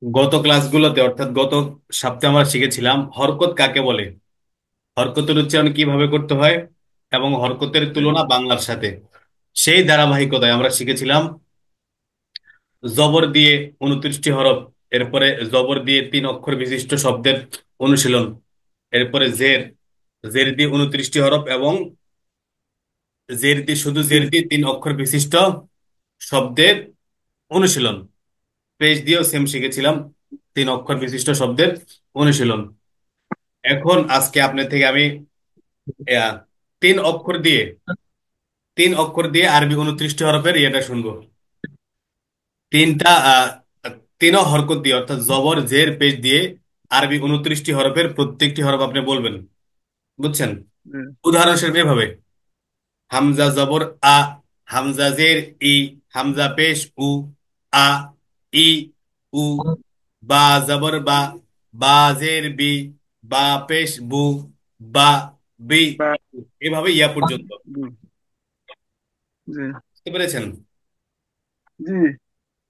গত ক্লাসগুলোতে অর্থাৎ গত সপ্তাহে আমরা শিখেছিলাম হরকত কাকে বলে, হরকতের উচ্চারণ কিভাবে করতে হয় এবং হরকতের তুলনা বাংলার সাথে। সেই ধারাবাহিকতায় আমরা শিখেছিলাম জবর দিয়ে 29টি হরফ, এরপরে জবর দিয়ে 3 অক্ষর বিশিষ্ট শব্দের অনুশীলন, এরপরে জের, জের দিয়ে 29টি হরফ এবং জের দিয়ে শুধু জি। জের দিয়ে 3 অক্ষর বিশিষ্ট শব্দের অনুশীলন। পেজ দিয়েও সেম শিখেছিলাম 3 অক্ষর বিশিষ্ট শব্দের অনুশীলন। এখন আজকে আপনার থেকে আমি আহ, 3 অক্ষর দিয়ে 3 অক্ষর দিয়ে আরবি 29টি হরফের ইয়েটা শুনবো। তিনটা তিনও হরকত দিয়ে অর্থাৎ জবর জের পেশ দিয়ে আরবি 29টি হরফের প্রত্যেকটি হরফ আপনি বলবেন, বুঝছেন? জি। উদাহরণস্বরূপ এভাবে: হামজা জবর আ, হামজা জের ই, হামজা পেশ উ, আ, ই, উ, বা জবর বা, বা জের বি, বা পেশ বু, বা, বি, বা- এভাবে ইয়া পর্যন্ত। জি। জি। বুঝতে পেরেছেন? জি।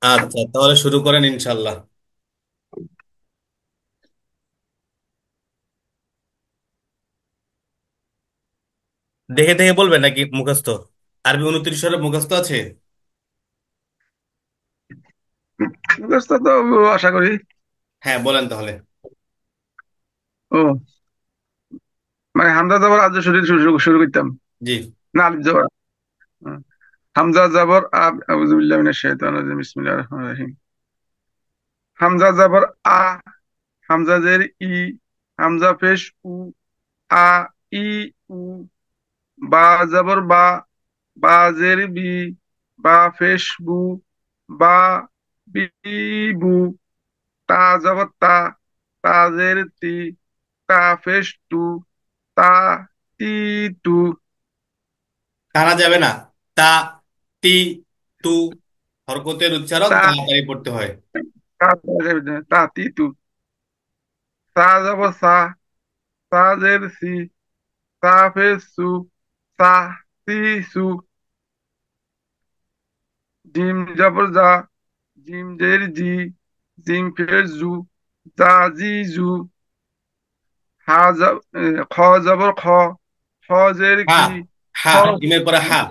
আচ্ছা, তাহলে শুরু করেন ইনশাল্লাহ। দেখে দেখে বলবেন নাকি মুখস্থ? আরবি 29 হরফ মুখস্থ আছে? মুখস্থ তো আশা করি। হ্যাঁ, বলেন তাহলে। ও, মানে হামজা যাবার আজ শুরু শুরু শুরু করতাম। জি। না, আলিফ যাবার। হুম। হামজা যাবর আব, আউযু বিল্লাহি মিনাশ শাইতানির রাজিম, বিসমিল্লাহির রহমানির রহিম। হামজা যাবর আ, হামজা জের ই, হামজা পেশ উ, আ, ই, উ। বা যাবর বা, বা জের বি, বা পেশ বু, বা, বি, বু। তা যাবর তা, তা জের তি, তা পেশ তু, তা, তি, তু। টানা যাবে না। তা, তি, তু, হরকতের উচ্চারণ তা, তাড়াতাড়ি পড়তে হয়। তা, তা, তি, তু। সা যাবর সা, সা জের সি, সা পেশ সু, সা, সি, সু। জিম যাবর যা, জিম জের জি, জিম পেশ জু, জা, জি, জু। হা যাব, খ যাবর খ, খ জের হা, কি, খ। হা, জিমের পরে হা।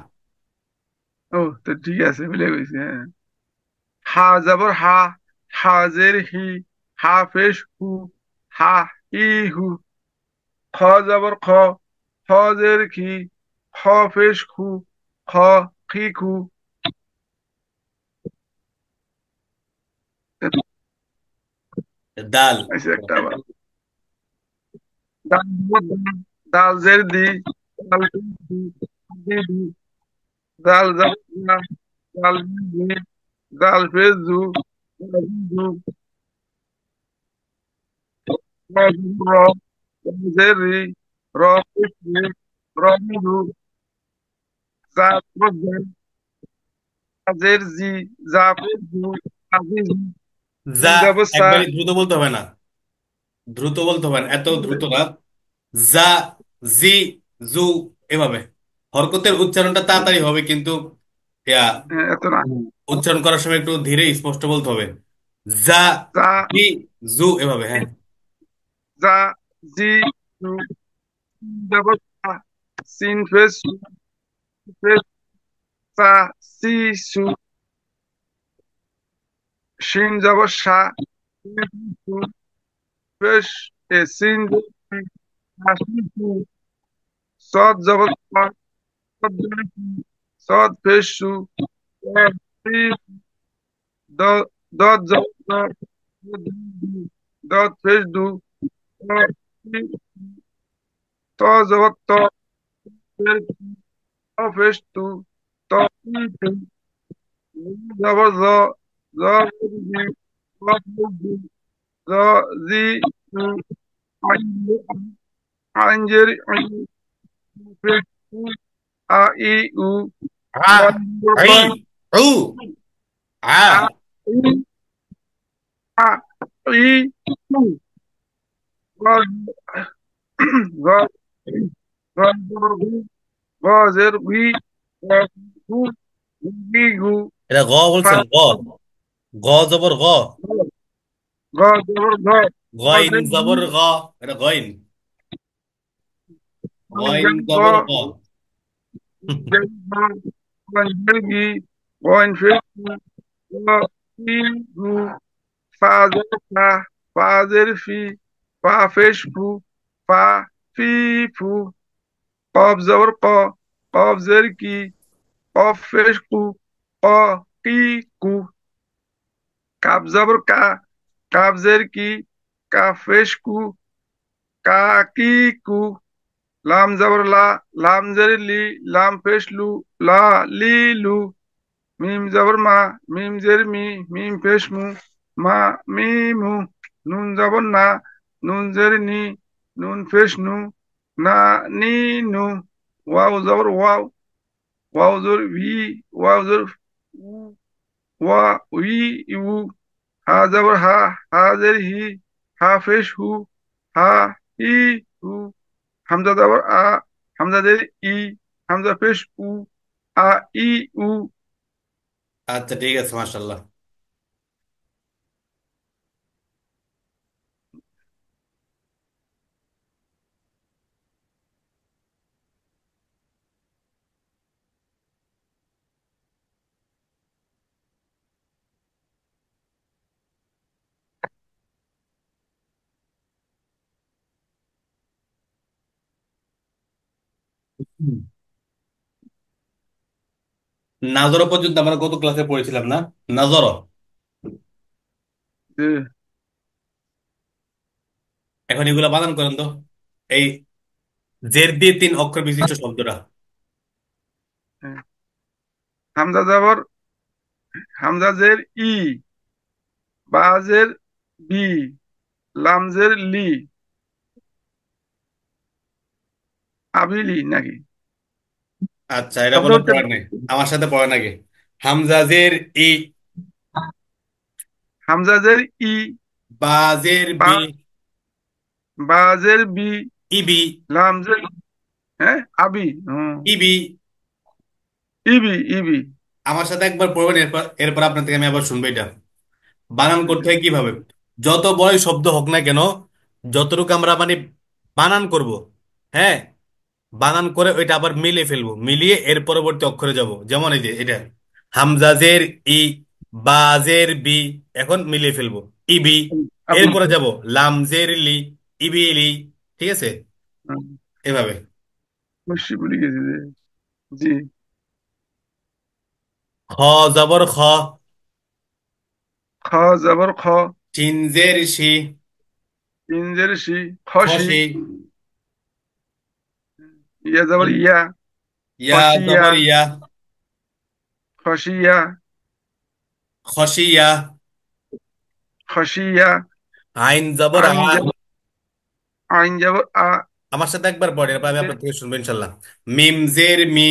ও, তো ঠিক আছে, ভুলে গেছি, হ্যাঁ। হা যাবর হা, হা জের হি, হা পেশ হু, হা, হি, হু। খ যাবর খ, খ জের খি, খ পেশ খু, খ, খি, খু। দাল। আছে একটা আবার। দাল যাবর দাল, দাল জের দি, দাল পেশ দি, দি, দি। দাল যাবর দা, দাল জের দি, দাল পেশ দু, দাল জু। র যাবর র, র জের রি, র পেশ রে, র, দু। জা যাবর জা, জের জি, জাফর জু, আজিজ। যা, জিম যাবর সা। একবারই দ্রুত বলতে হবে না, দ্রুত বলতে হবে না, এত দ্রুত না। যা, জি, জু, এভাবে হরকতের উচ্চারণটা তাড়াতাড়ি হবে, কিন্তু ইয়া, এত না। উচ্চারণ করার সময় একটু ধীরে স্পষ্ট বলতে হবে। যা, জা, জি, জু, এভাবে। হ্যাঁ। জা, জি, জু। জিম যাবর সা, সিন ফেস সু, ফেস সা, সি, সু। শিন যাবর সা, সিন সু, ফেস সিন সু, সা, সি, সু। সদ যাবর স, সদ জের সু, সদ ফেস সু, সদ, সি। দদ যাবর দ, দদ জের দু, দদ ফেস দু, দদ, সি। ত যাবর ত, ফের কি, ত ফেস তু, ত, ই, তু। যাবর জ, জ ফের জি, জ ফের জি, জ, জি, তু। আইন জের আই, আইন জের আই, ফের তু, আ, ই, উ। হা, র যাবর র, আই, উ, আ, আ, ই, আ, ই, উ। গ, গ, গ যাবর ঘু, গ জের ঘি, গ, ঘু, ঘি, ঘু। এটা গ সা, বলছেন, গ, গ জবর গ। গ জবর গ। গইন জের গি। জবর গ। এটা গইন। গইন জের গ। জবর গ। জের গ। জের গি। গইন ফের গু। গ ই গু। ফা জবর ফা। ফা জের ফি। ফা ফেশ ফু। ফা ফি ফু। কফ জবর ক। কফ জের কি। কফ ফেশ কু। ক কি কু। কাপ জবর কা। কাপ জের কি। কা ফেশ কু। কা কি কু। লাম জবর লা। লাম জের লি। লাম পেশ লু। লা লি লু। মিম জবর মা। মিম জের মি। মিম পেশ মু। মা মি মু। নুন জবর না। নুন জের নি। নুন পেশ নু। না নি নু। ওয়াও জবর ওয়াও। ওয়াও জবর ভি। ওয়াও জবর উ। ওয়া উই ইউ। হা জবর হা। হা জের হি। হা পেশ হু। হা ই হু। হামজা জবর আ। হামজা জের ই। হামজা পেশ উ। আ ই উ। আচ্ছা ঠিক আছে, মাশাল্লাহ। হুম। নাজর পর্যন্ত আমরা গত ক্লাসে পড়েছিলাম না? নাজর। যে, এখন এগুলা বানান করেন তো। এই জের দিয়ে তিন অক্ষর বিশিষ্ট শব্দটা। হ্যাঁ। হামজা জবর। হামজা জের ই। বা জের বি। লাম জের লি। আবিলি নাকি? আচ্ছা, এটা শব্দ বলে হচ্ছে পড়ার নাই। আমার সাথে পড়েন আগে। হামজাজের ই। হামজা জের ই। বাজের বা। বি। বা জের বি। ইবি। লাম জের। হ্যাঁ আবি। হুম। ইবি। ইবি ইবি। আমার সাথে একবার পড়বেন, এরপর এরপর আপনার থেকে আমি আবার শুনবো এটা। বানান করতে আচ্ছা। হয় কিভাবে? যত বড়ই শব্দ হোক না কেন, যতটুকু আমরা মানে বানান করব, হ্যাঁ, বানান করে ওইটা আবার মিলিয়ে ফেলবো, মিলিয়ে এর পরবর্তী অক্ষরে যাব। যেমন এই যে এটা হামজাজের ই, বাজের বি, এখন মিলিয়ে ফেলবো ইবি। আবি। এরপরে যাব লামজের লি, ইবিলি। ঠিক আছে, হুম, এভাবে। অবশ্যই ভুলে গেছি যে। জি। খ জবর খ। খ জবর খ। চিনজের শি। ইনজের শি। খসি। খসি। ইয়া জবর ইয়া। ইয়া খসিয়া। জবর ইয়া। খসিয়া। খসিয়া। খসিয়া। আইন জবর আ। আইন জবর। আইন জবর আ। আমার সাথে একবার পড়ে, এরপর আমি আপনার থেকে শুনবো ইনশাল্লাহ। মিম জের মি।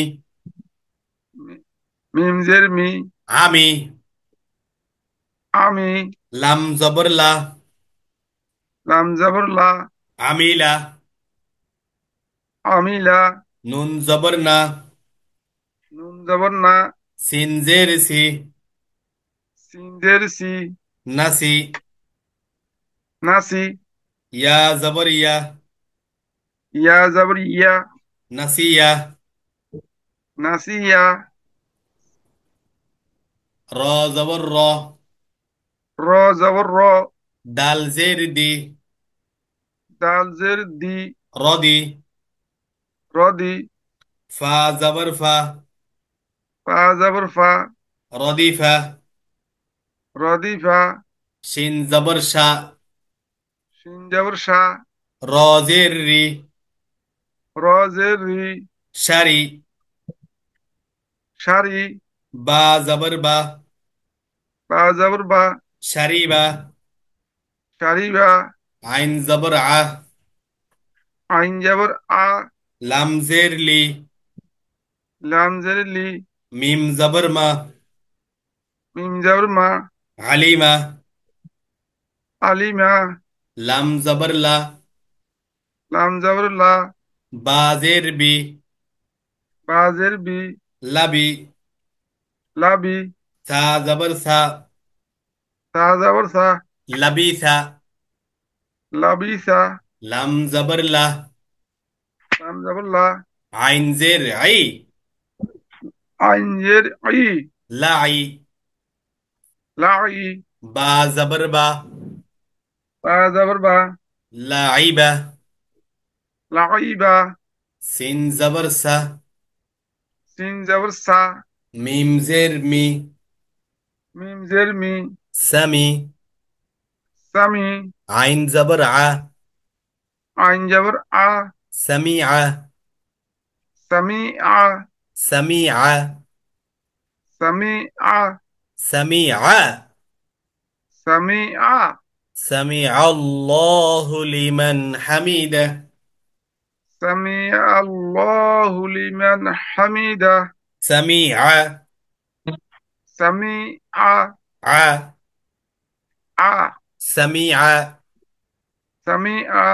মিম জের মি। আমি। আমি। লাম জবর লা। লাম জবর লা। আমিলা। আমিলা। নুন জবর না। নুন জবর না। সিন জের সি। সিন জের সি। নাসি। নাসি। ইয়া জবর ইয়া। ইয়া জবর ইয়া। নাসিয়া। নাসিয়া। র জবর র। র জবর র। দাল জের দি। দাল জের দি। রদি। রদি। ফা জবর ফা। ফা জবর ফা। রদিফা। রদিফা। শিন জবর শা। শিন জবর শা। র জের রি। র জের রি। সারি। সারি। বা জবর বা। বা জবর বা। সারিবা। সারিবা। আইন জবর আ। আইন জবর আ। লাম জের লি। লাম জের লি। মিম জবর মা। মিম জবর মা। আলিমা। আলিমা। লাম জবর লা। লাম জবর লা। বা জের বি। বা জের বি। লাবি। লাবি। সা জবর সা। সা জবর সা। লাবিথা। লাবিসা। লাম জবর লা। লাম জবর লা। আইন জের আই। আইন জের ই। লাই। লাই। বা জবর বা। বা জবর বা। লাইবা। লাইবা। সিন জবর সা। সিন জবর সা। মিম জের মি। মিম জের মি। সামি। সামি। আইন জবর আ। আইন জবর আ। সামি আ। সামি আ। সামি আ। সামি আ। সামি আ। সামি আ। سمع الله لمن حمده. সামি আল্লাহু লিমান হামিদা। سميع. সামি আ। ع. আ। سميع. সামি আ।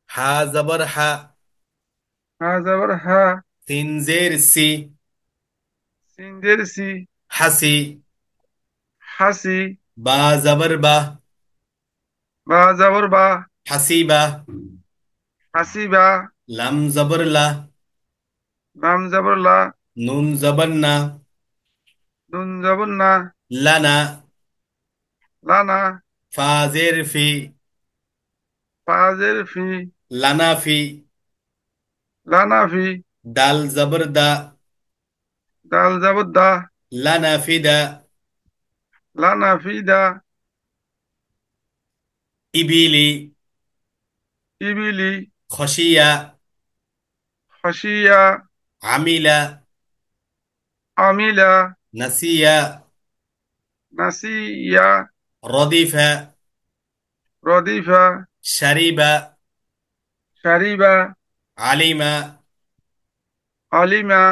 ح زبر ح. হা জবর হা। سين زير سي. সিন জের সি। حسي. হাসি। با زبر با. বা জবর বা। حسيبة. হাসিবা। لم زبر لا. লাম জবর লা। نون زبر نا. নুন জবর না। لنا. লানা। فا زير في. ফাজের ফি। لنا في. লানা ফি। دال زبر دا. দাল জবর দা। لنا في دا. লানা ফি দা। إبيلي. ইবিলি। خشية. খসিয়া। عميلة. আমিলা। نسية. নাসিয়া। رديفة. রদিফা। شريبة. শারিবা। علم. আলিমা।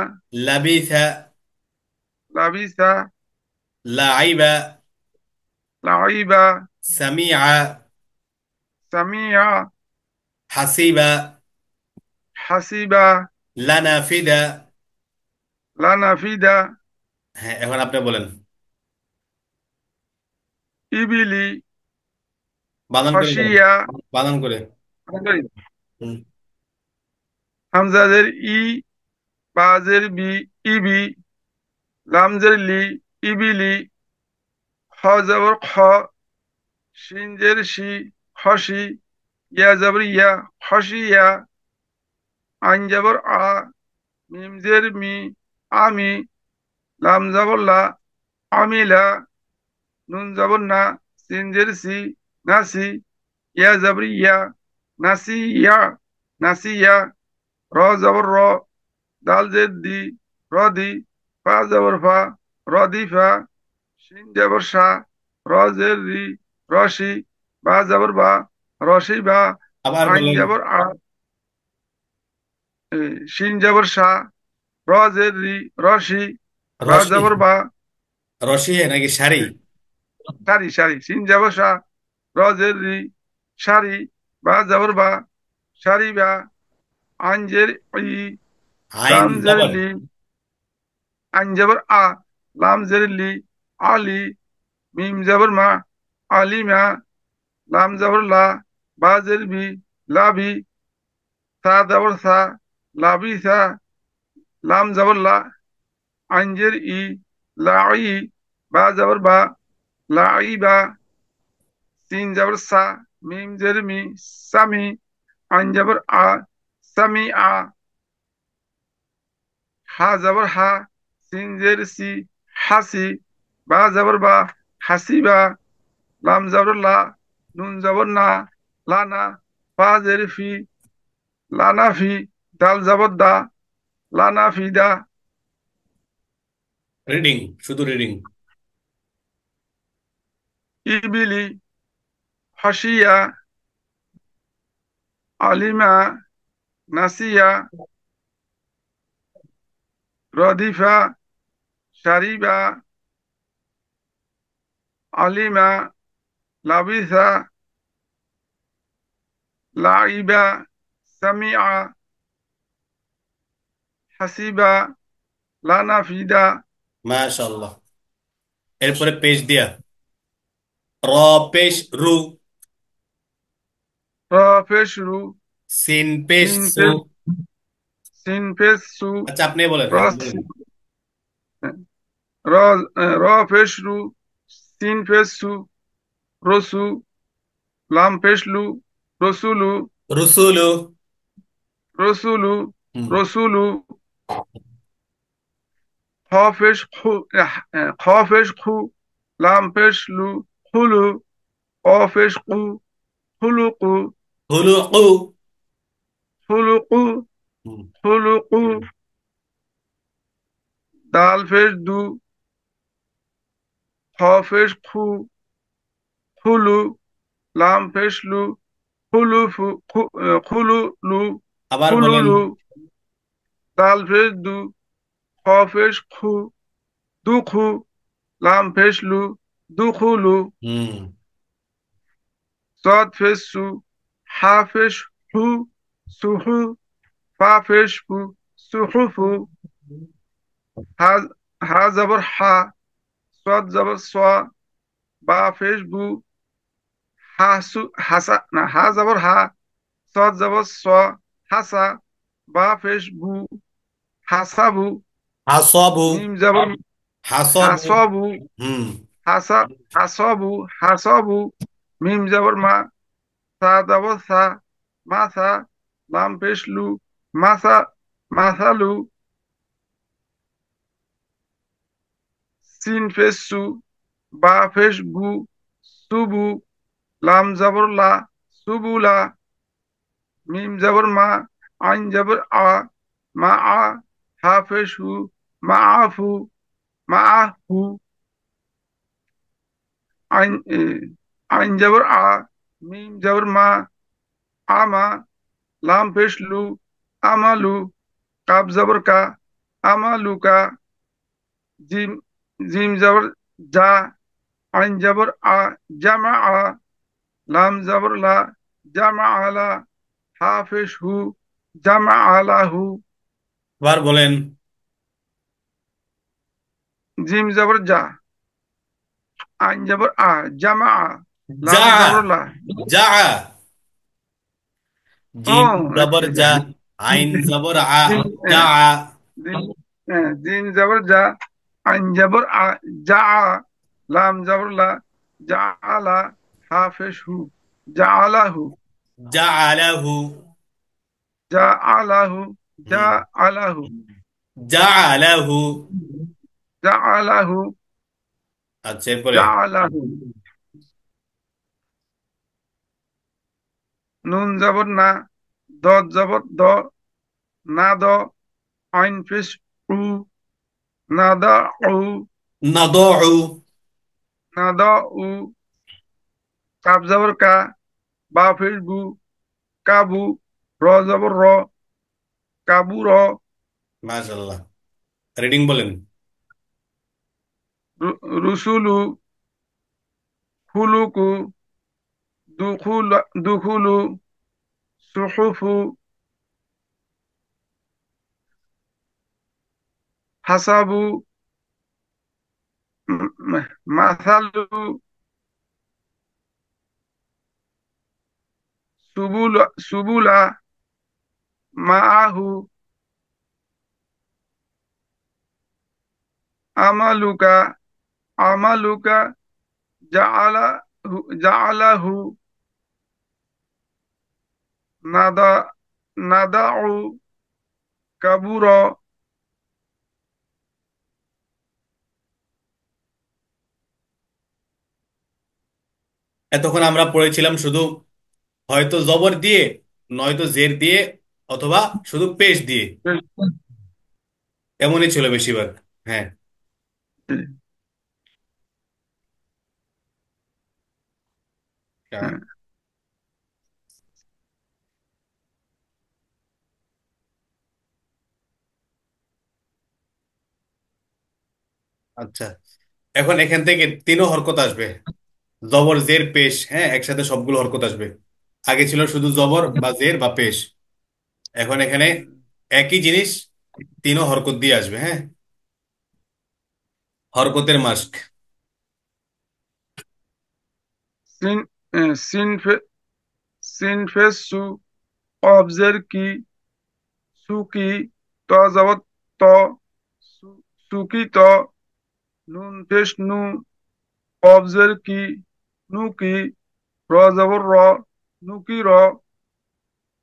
لبث. লাবিসা। لعب. লাইবা। سميع. সামিয়া। حسيب. হাসিবা। لنا فدا. লানাফিদা। হ্যাঁ, এখন আপনি বলেন। ইবিলি। বানান করে বলেন। খসিয়া। বানান করে। হুম। হামজাদের ই। বাজের বি। ইবি। লামজের লি। ইবিলি। খ জবর খ। শিনজের শি। খসি। ইয়া জবর ইয়া। খসিয়া। আইন জবর আ। মিমজের মি। আমি। লাম জবর লা। আমিলা। নুন জবর না। সিনজের সি। নাসি। ইয়া জবর ইয়া। নাসিয়া। নাসিয়া। র জবর র। দাল জের দি। রদি। ফা জবর ফা। রদিফা। শিন জবর সা। র জের রি। রশি। বা জবর বা। রশি বা। আবার আইন বলেন। জবর আ। শিন জবর সা। র জের রি। রশি। বা রশি। জবর বা। রশি নাকি শাড়ি? সারি সারি। শিন জবর সা। র জের রি। সারি। বা জবর বা। সারি বা। আইন জের ই। আইন লাম জের জবর। লি। আইন জবর আ। লাম জের লি। আলি। মিম জবর মা। আলিমা। লাম জবর লা। বা জের বি। লাবি। সা জবর সা। লাবিসা। লাম জবর লা। আইন জের ই। লাই। বা জবর বা। লাইবা। সিন জবর সা। মিম জের মি। সামি। আইন জবর আ। সামি আ। হা জবর হা। সিন জের সি। হাসি। বা জবর বা। হাসিবা। লাম জবর লা। নুন জবর না। লানা। ফা জের ফি। লানা ফি। দাল জবর দা। লানা ফি দা। রিডিং, শুধু রিডিং। ইবিলি। খসিয়া। আলিমা। নাসিয়া। রদিফা। শারিবা। আলিমা। লাবিসা। লাইবা। সামিআ। হাসিবা। লানা ফিদা। মাশাআল্লাহ। এরপরে পেজ দিয়া। র পেশ রু, র পেশ রু, সিন পেশ সিন সু। পেশ সিন পেশ সু, আচ্ছা আপনি বলেন, র হ্যাঁ বলেন। র র পেশ রু, সিন পেশ সু, রসু, লাম পেশ লু, রসুলু, রুসুলু। রসুলু, হুম। রসুলু, খ পেশ খু, খ পেশ খু, লাম পেশ লু, খুলু, অ পেশ কু, খুলুকু, হুলুকু। খুলুকু, হুম। খুলুকু, দাল পেশ দু, খ পেশ খু, খুলু, লাম পেশ লু, খুলুফু, খুলুলু, আবার বলেন। খুলুলু, দাল পেশ দু, খ পেশ খু, দুখু, লাম পেশ লু, দুখুলু, হুম। صاد فيش سو، حا فيش حو، سوحو، فا فيش فو، سوحفو، ها ها زبر حا، صاد زبر صا، با فيش بو، ها سو حسا، ها زبر ها، صاد زبر صا، حسا، با فيش بو، حسبو، হাসবু। ميم زبر হাসবু। حسابو، হুম। حسا حسابو، حسابو، ميم زبر ما، সা زبر سا، মাসা, লাম পেশ লু, মাসা, মাসালু, সিন ফেস সু, বা ফেস বু, সুবু, লাম জবর লা, সুবুলা, মিম জবর মা, আইন জবর আ, মা আ, হা ফেস হু, মা আফু, মা আহু, আইন আইন জবর আ, মিম জবর মা, আমা, লাম ফেস লু, আমালু, কাব জবর কা, আমালুকা, জিম জিম জবর জা, আইন জবর আ, জামা আ, লাম জবর লা, জামা আলা, হাফেজ হু, জামা আলাহু, আবার বলেন। জিম জবর যা, আইন জবর আ, জামা আ, যা। লাম জবর লা, যা। ও জিম জবর আচ্ছা যা, আইন জবর আ। জিম যা। জিম জিম জবর যা, আইন জবর আ, যা আ, লাম জবর লা, যা আলা, হাফেজ হু, যা আলাহু, যা আলাহু। যা আলাহু, যা হুম। আলাহু, যা আলাহু। যা আলাহু, আচ্ছা এরপরে। যা আলাহু, নুন জবর না, দ জবর দ, না দ, আইন পেশ উ, না দা উ, নাদউ। না দ উ, কাব জবর কা, বা পেশ বু, কাবু, র জবর র, কাবু র, মাশাআল্লাহ। রিডিং বলেন। রুসুলু, হুলুকু, দুখুল, দুখুলু, সুহুফু, হাসাবু, মাসালু, সুবুলা, সুবুলা, মাআহু, আমালুকা, আমালুকা, জাআলাহু, জাআলাহু, নাদা, নাদাউ, কাবুর, এতক্ষণ আমরা পড়েছিলাম শুধু হয়তো জবর দিয়ে, নয়তো জের দিয়ে, অথবা শুধু পেশ দিয়ে। এমনই ছিল বেশিরভাগ। হ্যাঁ। আচ্ছা, এখন এখান থেকে তিনও হরকত আসবে। জবর জের পেশ, হ্যাঁ একসাথে সবগুলো হরকত আসবে। আগে ছিল শুধু জবর বা জের বা পেশ। এখন এখানে একই জিনিস তিনও হরকত দিয়ে আসবে, হ্যাঁ। হরকতের মাস্ক। সিন সিন সিন ফেস সু, কবজের কি, সুকি, ত যাবত ত, সুকি ত, নুন ফেস নু, কবজের কি, নু কি, র যাবর র, নুকি র,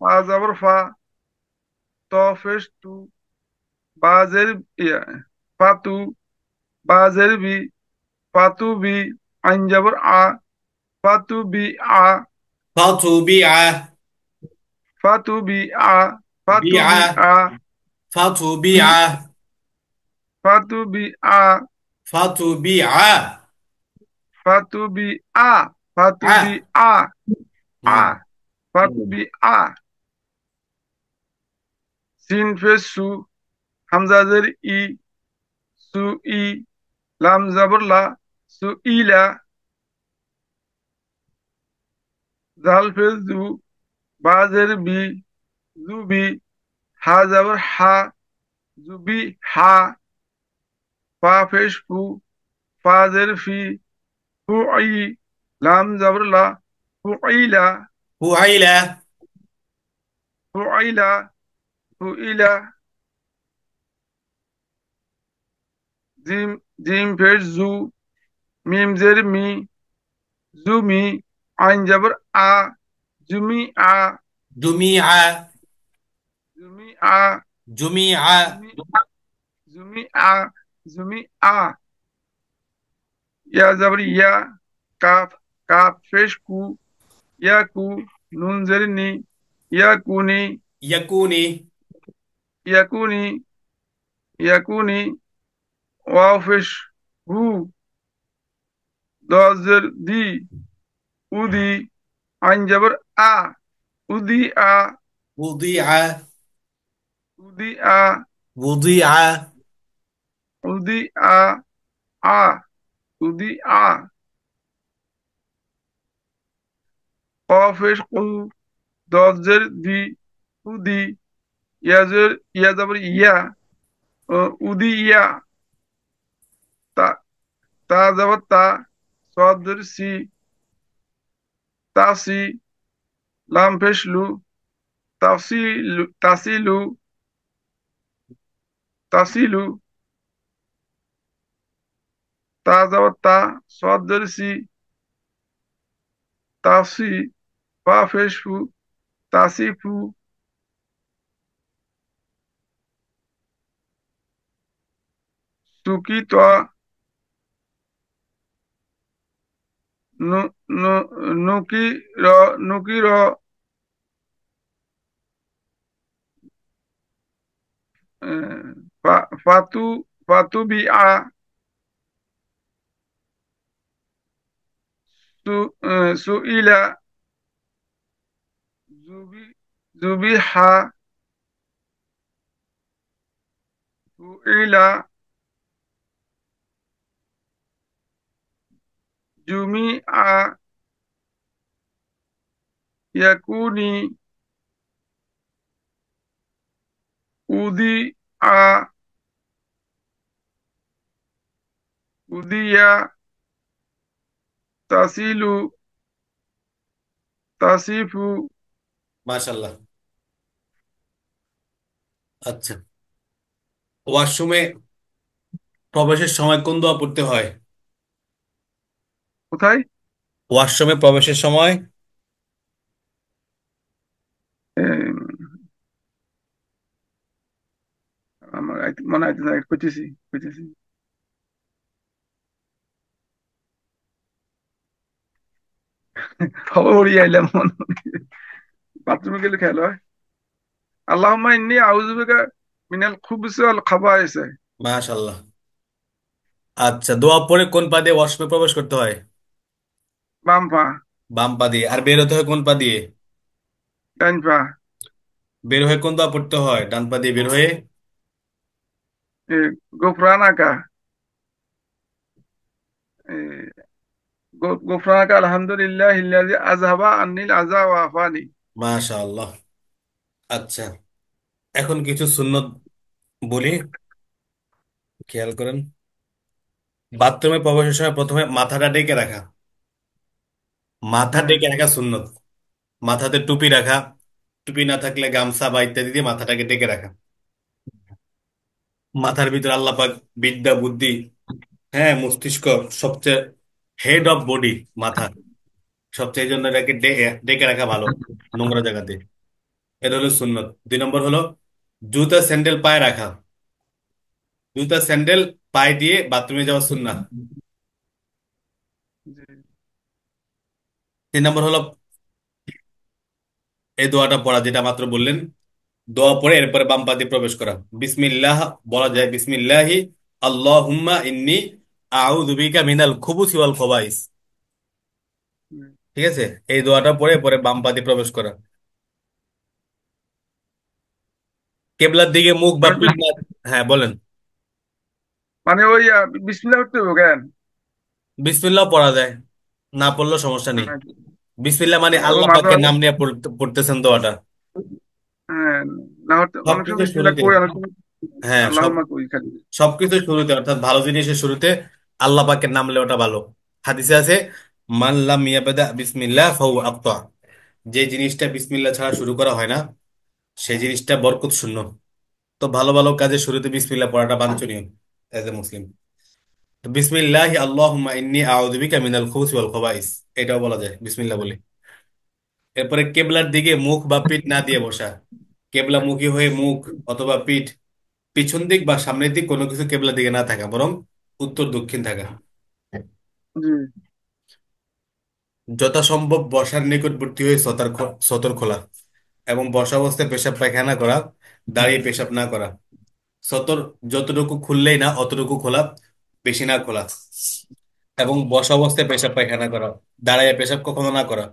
ফা যাবর ফা, ত ফেস তু, বাজের ইয়া, ফাতু, বাজের বি, ফাতু বি, আইন যাবর আ, ফাতু বি আ, فطبيعة. ফাতু বি আ, ফাতু বি بيعة. আ, বি, فطبيعة. ফাতু বি আ, فطبيعة. ফাতু বি আ, ফাতু বি ع. আ, আ, مم. ফাতু বি আ, সিন ফেস সু, হামজাজের ই, সু ই, লাম যাবর লা, সু ইলা, জাল ফেস জু, বাজের বি, জুবি, হা যাবর হা, জুবি হা, ফা ফেস ফু, ফাজের ফি, ফু ই, লাম যাবর লা, ফু ইলা, فعيلة. ফু ইলা, ফু ইলা, জিম, জিম ফেস জু, মিম জের মি, জুমি, আইন যাবর আ, জুমি আ, جميعة. জুমি আ, جميعة. জুমি, জুমি আ, জুমি আ, ইয়া যাবর ইয়া, কাফ, কাফ ফেস কু, ইয়া কু, নুন জের নি, ইয়া কুনি, يكوني. ইয়াকুনি, ইয়াকুনি, ওয়াও ফেস হু, দজের দি, উদি, আইন যাবর আ, উদি আ, وضيعة. উদি আ, وضيعة. উদি আ, আ, উদি আ, কফের কু, দজের দি, উদি, ইয়াজের, ইয়া যাবর ইয়া, উদি ইয়া, তা, তা যাবর তা, সদের সি, তাসি, লাম ফেস লু, তাসিলু, তাসিলু, তাসিলু, তা যাবর তা, সদের সি, তাসি, ফা ফেস ফু, তাসিফু, সুকি তা, নু, নু, নুকি র, নুকি র, ফাতু, ফাতু বি আ, সু, সুইলা, জুবি, জুবি হা, সুইলা, জুমি আ, ইয়াকুনি, উদি আ, উদিয়া, তাসিলু, তাসিফু। মাশাল্লাহ। আচ্ছা, ওয়াশরুমে প্রবেশের সময় কোন দোয়া পড়তে হয়? কোথায়? ওয়াশরুমে প্রবেশের সময় এম, আমার মনে হয় না, খুঁজেছি, খুঁজেছি। খবর আইলাম বাথরুমে গেলে খেয়াল হয়। আল্লাহুম্মা ইন্নী আউযু বিকা মিনাল খুবুসি ওয়াল খাবায়েস। মাশাল্লাহ। আচ্ছা, দোয়া পড়ে কোন পা দিয়ে ওয়াশরুমে প্রবেশ করতে হয়? বাম পা, বাম পা দিয়ে। আর বের হতে হয় কোন পা দিয়ে? ডান পা। বের হয়ে কোন দোয়া পড়তে হয়? ডান পা দিয়ে বের হয়ে। এ, গোফরানাকা, এ, গোফরানাকা আলহামদুলিল্লাহিল্লাযী আযহাবা আন্নিল আযা ওয়া আফানি। মাশাআল্লাহ। আচ্ছা, এখন কিছু সুন্নত বলি, খেয়াল করেন। বাথরুমে প্রবেশের সময় প্রথমে মাথাটা ডেকে রাখা। মাথা হ্যাঁ। ডেকে রাখা সুন্নত। মাথাতে টুপি রাখা, টুপি না থাকলে গামছা বা ইত্যাদি দিয়ে মাথাটাকে ডেকে রাখা। মাথার ভিতর আল্লাহ পাক বিদ্যা বুদ্ধি, হ্যাঁ মস্তিষ্ক, সবচেয়ে হেড অফ বডি মাথা, সবচেয়ে এই জন্য এটাকে ডেকে রাখা ভালো নোংরা জায়গাতে। এটা হলো সুন্নত। 2 নম্বর হলো জুতা স্যান্ডেল পায়ে রাখা। জুতা স্যান্ডেল পায়ে দিয়ে বাথরুমে যাওয়া সুন্নাত। জি। 3 নম্বর হলো এই দোয়াটা পড়া যেটা মাত্র বললেন। দোয়া পড়ে এরপরে বাম পা দিয়ে প্রবেশ করা। বিসমিল্লাহ বলা যায়, বিসমিল্লাহি আল্লাহুম্মা ইন্নী আউযু বিকা মিনাল খুবুসি ওয়াল খবাইস। হুম। ঠিক আছে, এই দোয়াটা পড়ে পরে বাম পা দিয়ে প্রবেশ করা। কেবলার দিকে মুখ বা মানে পিঠ না। হ্যাঁ বলেন। মানে ওই বিসমিল্লাহ করতে হবে কেন? বিসমিল্লাহ পড়া যায়, না পড়লেও সমস্যা নেই। হ্যাঁ। বিসমিল্লাহ মানে এবং আল্লাহ মাঝে পাকের মাঝে নাম নিয়ে পড়তেছেন দোয়াটা। হ্যাঁ, না হতে অনেক সবকিছু সময় বিসমিল্লাহ শুরুতে, কই, অনেক সময় হ্যাঁ আল্লাহুম্মা কই খালি। সবকিছু শুরুতে অর্থাৎ ভালো জিনিসের শুরুতে আল্লাহ পাকের নাম নেওয়াটা ভালো। হাদিসে আছে মান লাম ইয়াবদা বিসমিল্লাহ ফাহু আখতা। যে জিনিসটা বিসমিল্লাহ ছাড়া শুরু করা হয় না সেই জিনিসটা বরকত শূন্য। তো ভালো ভালো কাজে শুরুতে বিসমিল্লাহ পড়াটা বাঞ্ছনীয় এজ এ মুসলিম। তো বিসমিল্লাহি আল্লাহুম্মা ইন্নী আউযু বিকা মিনাল খুবুসি ওয়াল খবাইস, এটাও বলা যায় বিসমিল্লাহ বলে। এরপরে কেবলার দিকে মুখ বা পিঠ না দিয়ে বসা। কেবলা মুখী হয়ে মুখ অথবা পিঠ পিছন দিক বা সামনের দিক কোনো কিছু কেবলার দিকে না থাকা, বরং উত্তর দক্ষিণ থাকা। জি। যথাসম্ভব বসার নিকটবর্তী হয়ে সতর খোলা এবং বসা অবস্থায় পেশাব পায়খানা করা, দাঁড়িয়ে পেশাব না করা। সতর যতটুকু খুললেই না অতটুকু খোলা, বেশি না খোলা। এবং বসা অবস্থায় পেশাব পায়খানা করা, দাঁড়াইয়া পেশাব কখনো না করা।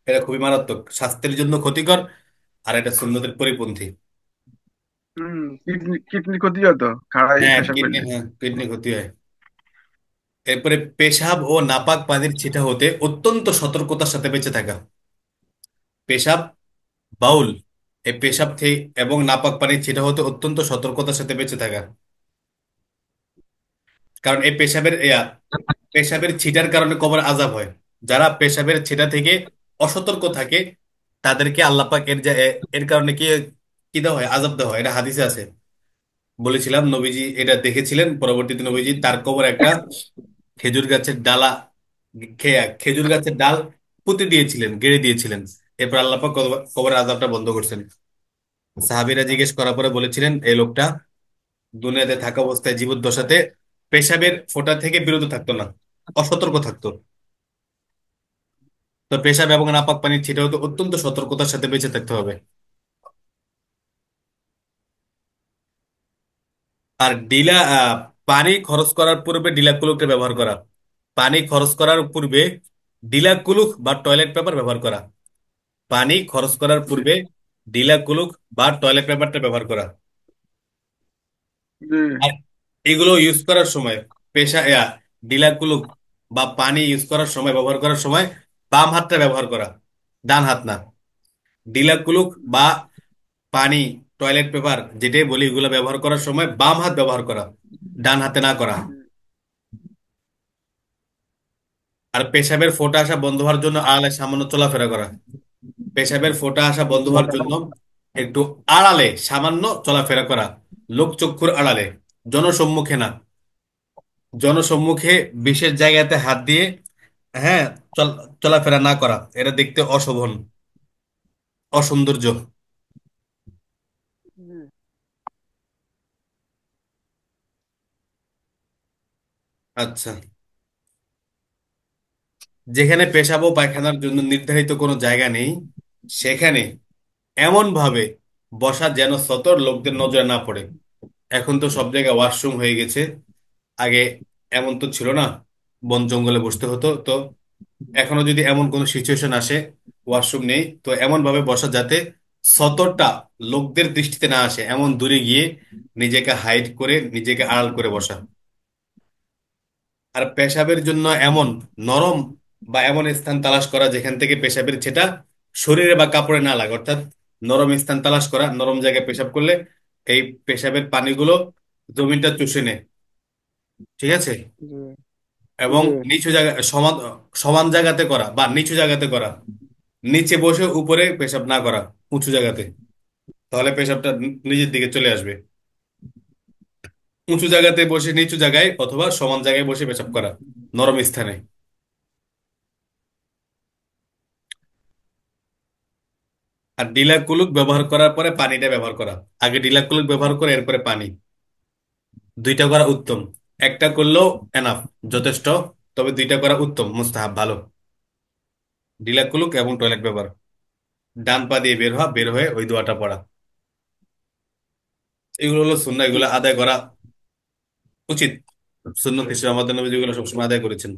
এটা খুবই মারাত্মক, স্বাস্থ্যের জন্য ক্ষতিকর, আর এটা সুন্নতের পরিপন্থী। হম। কিডনি কিডনি ক্ষতি হতো খাড়াই হ্যাঁ পেশাব কিডনি, করলে। হ্যাঁ কিডনি ক্ষতি হয়। এরপরে পেশাব ও নাপাক পানির ছিটা হতে অত্যন্ত সতর্কতার সাথে বেঁচে থাকা। পেশাব, বাউল, এই পেশাব থেকে এবং নাপাক পানির ছিটা হতে অত্যন্ত সতর্কতার সাথে বেঁচে থাকা। কারণ এই পেশাবের ছিটার কারণে কবর আযাব হয়। যারা পেশাবের ছিটা থেকে অসতর্ক থাকে তাদেরকে আল্লাহ পাক এর কারণে কি কি দেওয়া হয়, আযাব দেওয়া হয়। এটা হাদিসে আছে, বলেছিলাম নবীজি এটা দেখেছিলেন। পরবর্তীতে নবীজি তার কবর একটা খেজুর গাছের ডালা খেজুর গাছের ডাল পুঁতে দিয়েছিলেন, গেড়ে দিয়েছিলেন। এরপর আল্লাহ পাক কবরের আযাবটা বন্ধ করছেন। সাহাবীরা জিজ্ঞেস করার পরে বলেছিলেন এই লোকটা দুনিয়াতে থাকা অবস্থায় জীবদ্দশাতে পেশাবের ফোঁটা থেকে বিরত থাকতো না, অসতর্ক থাকতো। তো পেশাব এবং নাপাক পানির ছিটা হতে অত্যন্ত সতর্কতার সাথে বেঁচে থাকতে হবে। আর পানি খরচ করার পূর্বে ডিলা কুলুকটা ব্যবহার করা। পানি খরচ করার পূর্বে ডিলা কুলুক বা টয়লেট পেপার ব্যবহার করা। পানি খরচ করার জি। পূর্বে ডিলা কুলুক বা টয়লেট পেপারটা ব্যবহার করা। জি। আর এগুলো ইউজ করার সময় ডিলা কুলুক বা পানি ইউজ করার সময়, ব্যবহার করার সময় বাম হাতটা ব্যবহার করা, ডান হাত না। ডিলা কুলুক বা পানি, টয়লেট পেপার যেটাই বলি এগুলো ব্যবহার করার সময় বাম হাত ব্যবহার করা, ডান হাতে না করা। আর পেশাবের ফোঁটা আসা বন্ধ হওয়ার জন্য আড়ালে সামান্য চলাফেরা করা। পেশাবের ফোঁটা আসা বন্ধ হওয়ার জন্য একটু আড়ালে সামান্য চলাফেরা করা, লোক চক্ষুর আড়ালে, জনসম্মুখে না। জনসম্মুখে বিশেষ জায়গাতে হাত দিয়ে, হ্যাঁ, চলাফেরা না করা, এটা দেখতে অশোভন, অসৌন্দর্য। জি। আচ্ছা, যেখানে পেশাব ও পায়খানার জন্য নির্ধারিত কোনো জায়গা নেই সেখানে এমন ভাবে বসা যেন সতর লোকদের নজরে না পড়ে। এখন তো সব জায়গায় ওয়াশরুম হয়ে গেছে, আগে এমন তো ছিল না, বন জঙ্গলে বসতে হতো। তো এখনো যদি এমন কোনো সিচুয়েশন আসে ওয়াশরুম নেই, তো এমন ভাবে বসা যাতে সতরটা লোকদের দৃষ্টিতে না আসে, এমন দূরে গিয়ে নিজেকে হাইড করে নিজেকে আড়াল করে বসা। আর পেশাবের জন্য এমন নরম বা এমন স্থান তালাশ করা যেখান থেকে পেশাবের ছেটা শরীরে বা কাপড়ে না লাগে, অর্থাৎ নরম স্থান তালাশ করা, নরম জায়গায় পেশাব করলে এই পেশাবের পানিগুলো জমিনটা চুষে নেয়। ঠিক আছে। জি। এবং জি নিচু জায়গা সমান সমান জায়গাতে করা বা নিচু জায়গাতে করা, নিচে বসে উপরে পেশাব না করা, উঁচু জায়গাতে, তাহলে পেশাবটা নিজের দিকে চলে আসবে। উঁচু জায়গাতে বসে নিচু জায়গায় অথবা সমান জায়গায় বসে পেশাব করা, নরম স্থানে। আর ডিলা কুলুক ব্যবহার করার পরে পানিটা ব্যবহার করা, আগে ডিলা কুলুক ব্যবহার করে এরপরে পানি, দুইটা করা উত্তম। একটা করলেও এনাফ, যথেষ্ট, তবে দুইটা করা উত্তম, মুস্তাহাব, ভালো। ডিলা কুলুক এবং টয়লেট ব্যবহার, ডান পা দিয়ে বের হওয়া, বের হয়ে ওই দোয়াটা পড়া, এগুলো হলো সুন্নাহ, এগুলো আদায় করা উচিত। সুন্নত হিসেবে আমাদের নবী যেগুলো সবসময় আদায় করেছেন।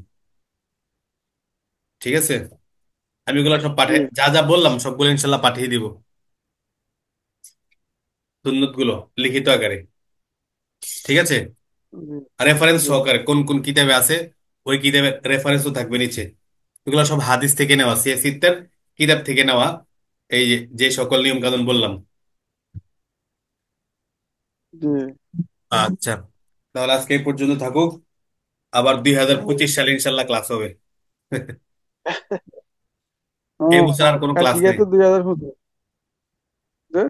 ঠিক আছে, আমি এগুলো সব জি পাঠিয়ে, যা যা বললাম সবগুলো ইনশাল্লাহ পাঠিয়ে দিব, সুন্নত গুলো লিখিত আকারে। ঠিক আছে, জি রেফারেন্স জি সহকারে কোন কোন কিতাবে আছে, ওই কিতাবের রেফারেন্সও থাকবে নিচে। এগুলো সব হাদিস থেকে নেওয়া, সিয়াসিত্তার কিতাব থেকে নেওয়া, এই যে যে সকল নিয়ম কানুন বললাম। জি। আচ্ছা, তাহলে আজকে এই পর্যন্ত থাকুক, আবার 2025 সালে ইনশাল্লাহ ক্লাস হবে। এই হ্যাঁ, বছর আর কোনো ক্লাস আজকে নেই। তো 2015। জি।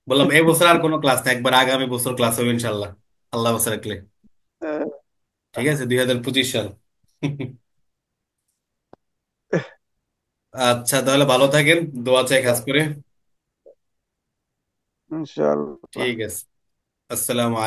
বললাম এই বছর আর কোনো ক্লাস নেই, একবার আগামী বছর ক্লাস হবে ইনশাল্লাহ, আল্লাহ বছর রাখলে। আহ, ঠিক আছে, 2025 সাল। আচ্ছা, তাহলে ভালো থাকেন, দোয়া চাই খাস করে। ইনশাআল্লাহ। ঠিক আছে, আসসালামু